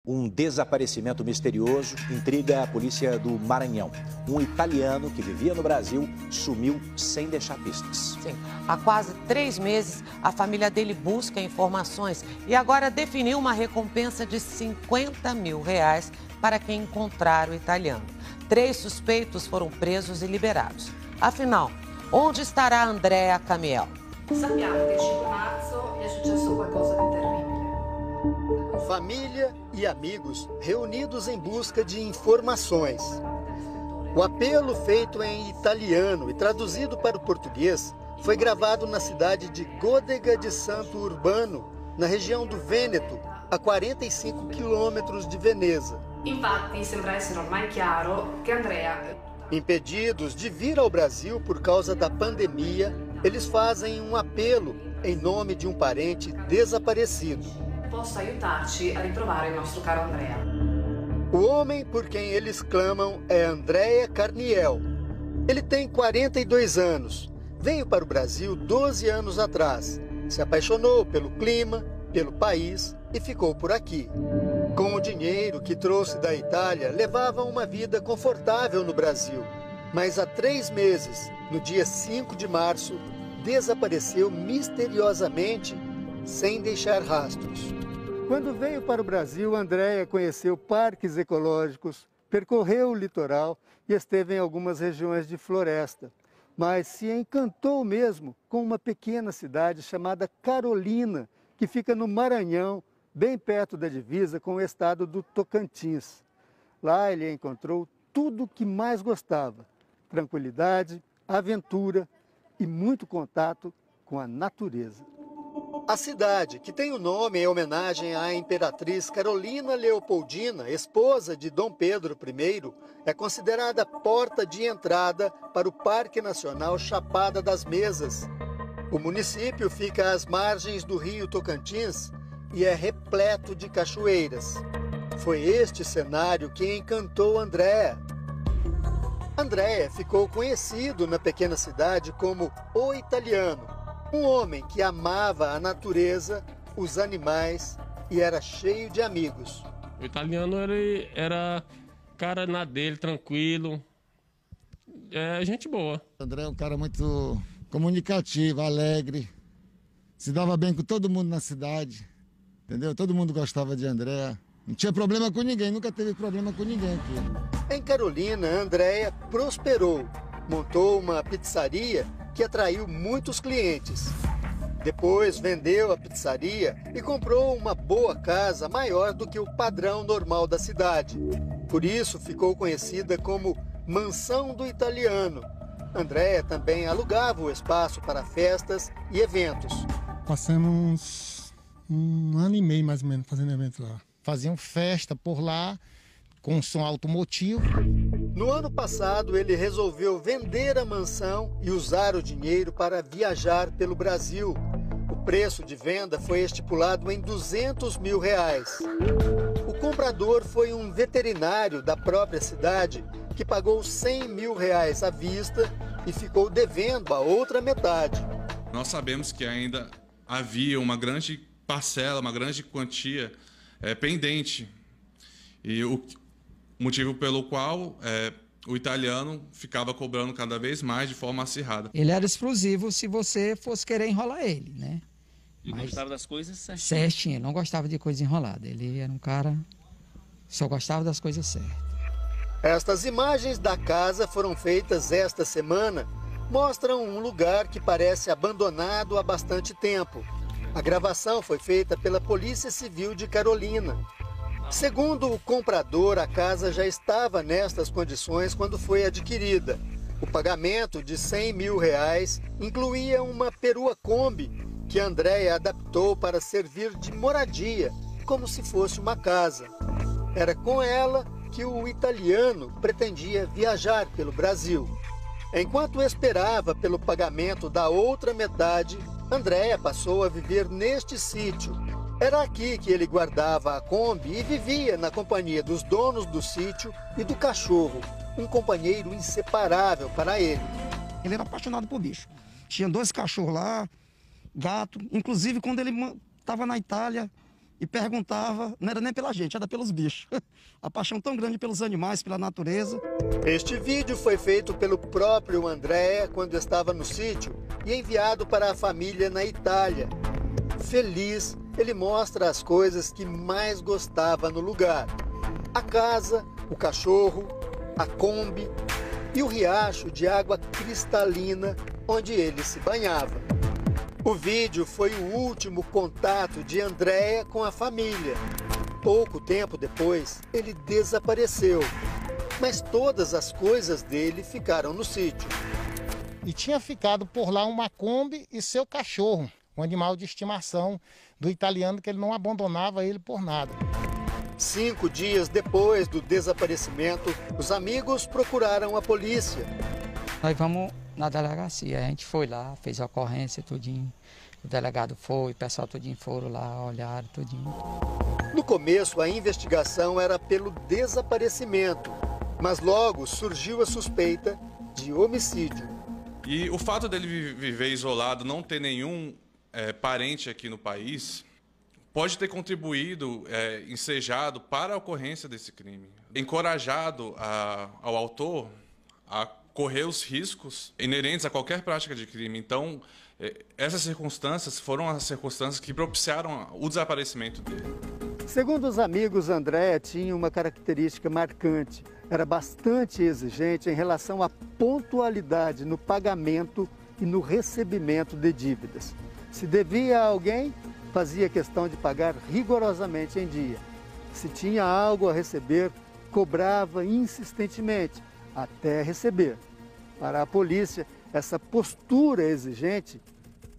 Um desaparecimento misterioso intriga a polícia do Maranhão. Um italiano que vivia no Brasil sumiu sem deixar pistas. Sim. Há quase 3 meses, a família dele busca informações e agora definiu uma recompensa de R$50 mil para quem encontrar o italiano. 3 suspeitos foram presos e liberados. Afinal, onde estará Andrea Camiel? Sappiamo che il 5 marzo è successo qualcosa di terribile. Família e amigos reunidos em busca de informações. O apelo, feito em italiano e traduzido para o português, foi gravado na cidade de Godega de Santo Urbano, na região do Vêneto, a 45 quilômetros de Veneza. Infatti sembra essere ormai chiaro che Andrea, Impedidos de vir ao Brasil por causa da pandemia, eles fazem um apelo em nome de um parente desaparecido. possa aiutarci a ritrovare il nostro caro Andrea. O homem por quem eles clamam é Andrea Carniel. Ele tem 42 anos. Veio para o Brasil 12 anos atrás. Se apaixonou pelo clima, pelo país e ficou por aqui. Com o dinheiro que trouxe da Itália, levava uma vida confortável no Brasil. Mas há 3 meses, no dia 5 de março, desapareceu misteriosamente, sem deixar rastros. Quando veio para o Brasil, Andrea conheceu parques ecológicos, percorreu o litoral e esteve em algumas regiões de floresta. Mas se encantou mesmo com uma pequena cidade chamada Carolina, que fica no Maranhão, bem perto da divisa com o estado do Tocantins. Lá ele encontrou tudo o que mais gostava: tranquilidade, aventura e muito contato com a natureza. A cidade, que tem o nome em homenagem à imperatriz Carolina Leopoldina, esposa de Dom Pedro I, é considerada a porta de entrada para o Parque Nacional Chapada das Mesas. O município fica às margens do rio Tocantins e é repleto de cachoeiras. Foi este cenário que encantou Andrea. Andrea ficou conhecido na pequena cidade como o italiano. Um homem que amava a natureza, os animais e era cheio de amigos. O italiano, ele era cara na dele, tranquilo, gente boa. O André é um cara muito comunicativo, alegre, se dava bem com todo mundo na cidade, entendeu? Todo mundo gostava de André, não tinha problema com ninguém, nunca teve problema com ninguém aqui. Em Carolina, Andrea prosperou, montou uma pizzaria que atraiu muitos clientes. Depois vendeu a pizzaria e comprou uma boa casa maior do que o padrão normal da cidade. Por isso ficou conhecida como Mansão do Italiano. Andrea também alugava o espaço para festas e eventos. Passamos um ano e meio mais ou menos fazendo evento lá. Faziam festa por lá, com som automotivo. No ano passado, ele resolveu vender a mansão e usar o dinheiro para viajar pelo Brasil. O preço de venda foi estipulado em R$200 mil. O comprador foi um veterinário da própria cidade que pagou R$100 mil à vista e ficou devendo a outra metade. Nós sabemos que ainda havia uma grande parcela, uma grande quantia pendente. E o motivo pelo qual o italiano ficava cobrando cada vez mais de forma acirrada. Ele era explosivo se você fosse querer enrolar ele, né? Ele gostava das coisas certinho. Certinho, ele não gostava de coisa enrolada. Ele era um cara, só gostava das coisas certas. Estas imagens da casa foram feitas esta semana. Mostram um lugar que parece abandonado há bastante tempo. A gravação foi feita pela Polícia Civil de Carolina. Segundo o comprador, a casa já estava nestas condições quando foi adquirida. O pagamento de R$100 mil incluía uma perua Kombi que Andrea adaptou para servir de moradia, como se fosse uma casa. Era com ela que o italiano pretendia viajar pelo Brasil. Enquanto esperava pelo pagamento da outra metade, Andrea passou a viver neste sítio. Era aqui que ele guardava a Kombi e vivia na companhia dos donos do sítio e do cachorro, um companheiro inseparável para ele. Ele era apaixonado por bicho. Tinha 2 cachorros lá, gato. Inclusive, quando ele estava na Itália, e perguntava, não era nem pela gente, era pelos bichos. A paixão tão grande pelos animais, pela natureza. Este vídeo foi feito pelo próprio Andréa quando estava no sítio e enviado para a família na Itália. Feliz, ele mostra as coisas que mais gostava no lugar: a casa, o cachorro, a Kombi e o riacho de água cristalina onde ele se banhava. O vídeo foi o último contato de Andréa com a família. Pouco tempo depois, ele desapareceu, mas todas as coisas dele ficaram no sítio. E tinha ficado por lá uma Kombi e seu cachorro, um animal de estimação do italiano, que ele não abandonava ele por nada. 5 dias depois do desaparecimento, os amigos procuraram a polícia. Nós vamos na delegacia, a gente foi lá, fez a ocorrência, tudinho. O delegado foi, o pessoal tudinho foram lá, olharam, tudinho. No começo, a investigação era pelo desaparecimento, mas logo surgiu a suspeita de homicídio. E o fato dele viver isolado, não ter nenhum parente aqui no país, pode ter contribuído, ensejado para a ocorrência desse crime. Encorajado ao autor a correr os riscos inerentes a qualquer prática de crime. Então, essas circunstâncias foram as circunstâncias que propiciaram o desaparecimento dele. Segundo os amigos, Andréa tinha uma característica marcante. Era bastante exigente em relação à pontualidade no pagamento e no recebimento de dívidas. Se devia a alguém, fazia questão de pagar rigorosamente em dia. Se tinha algo a receber, cobrava insistentemente até receber. Para a polícia, essa postura exigente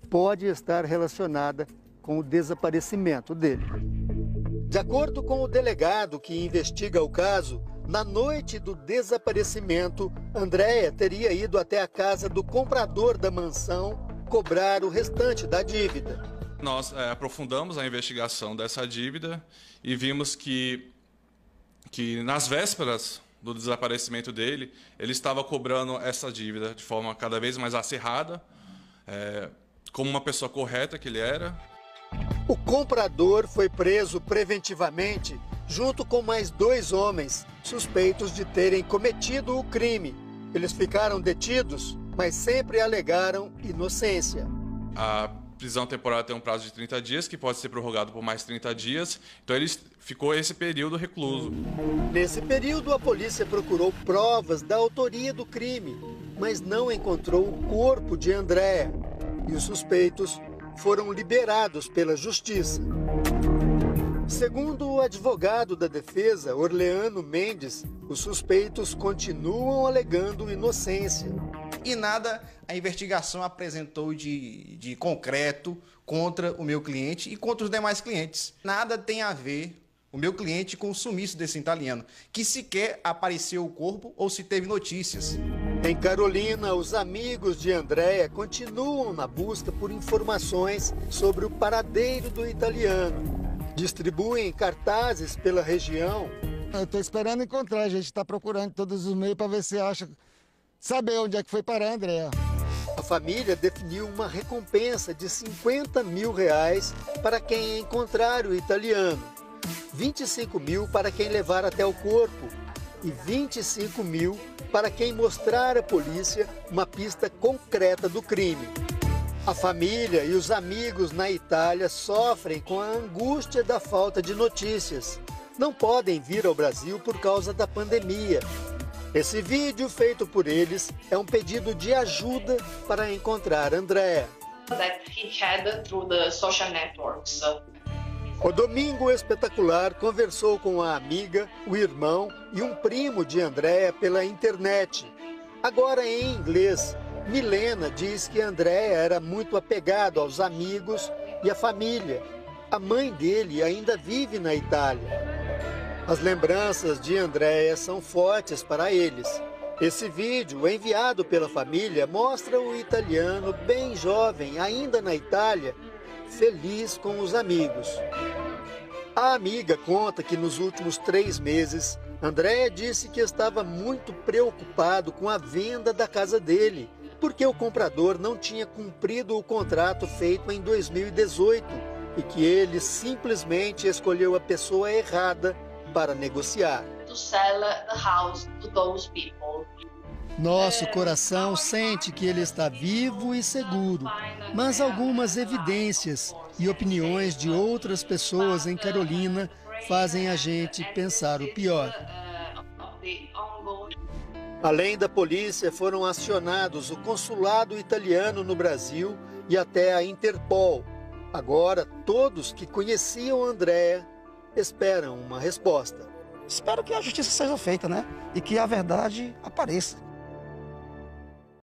pode estar relacionada com o desaparecimento dele. De acordo com o delegado que investiga o caso, na noite do desaparecimento, Andréa teria ido até a casa do comprador da mansão cobrar o restante da dívida. Nós aprofundamos a investigação dessa dívida e vimos que nas vésperas do desaparecimento dele, ele estava cobrando essa dívida de forma cada vez mais acirrada, como uma pessoa correta que ele era. O comprador foi preso preventivamente, junto com mais 2 homens, suspeitos de terem cometido o crime. Eles ficaram detidos, mas sempre alegaram inocência. A prisão temporária tem um prazo de 30 dias, que pode ser prorrogado por mais 30 dias. Então ele ficou esse período recluso. Nesse período, a polícia procurou provas da autoria do crime, mas não encontrou o corpo de Andréa. E os suspeitos foram liberados pela justiça. Segundo o advogado da defesa, Orleano Mendes, os suspeitos continuam alegando inocência. E nada a investigação apresentou de concreto contra o meu cliente e contra os demais clientes. Nada tem a ver o meu cliente com o sumiço desse italiano, que sequer apareceu o corpo ou se teve notícias. Em Carolina, os amigos de Andréa continuam na busca por informações sobre o paradeiro do italiano. Distribuem cartazes pela região. Eu estou esperando encontrar, a gente está procurando todos os meios para ver se acha, saber onde é que foi parar a Andréa. A família definiu uma recompensa de R$50 mil para quem encontrar o italiano, 25 mil para quem levar até o corpo e 25 mil para quem mostrar à polícia uma pista concreta do crime. A família e os amigos na Itália sofrem com a angústia da falta de notícias. Não podem vir ao Brasil por causa da pandemia. Esse vídeo feito por eles é um pedido de ajuda para encontrar Andréa. O Domingo Espetacular conversou com a amiga, o irmão e um primo de Andréa pela internet. Agora em inglês, Milena diz que Andréa era muito apegado aos amigos e à família. A mãe dele ainda vive na Itália. As lembranças de Andréa são fortes para eles. Esse vídeo, enviado pela família, mostra o italiano bem jovem, ainda na Itália, feliz com os amigos. A amiga conta que nos últimos 3 meses, Andréa disse que estava muito preocupado com a venda da casa dele, porque o comprador não tinha cumprido o contrato feito em 2018. e que ele simplesmente escolheu a pessoa errada para negociar. To sell the house to those people. Nosso coração sente que ele está vivo e seguro, mas algumas evidências e opiniões de outras pessoas em Carolina fazem a gente pensar o pior. Além da polícia, foram acionados o consulado italiano no Brasil e até a Interpol. Agora, todos que conheciam Andréa esperam uma resposta. Espero que a justiça seja feita, né? E que a verdade apareça.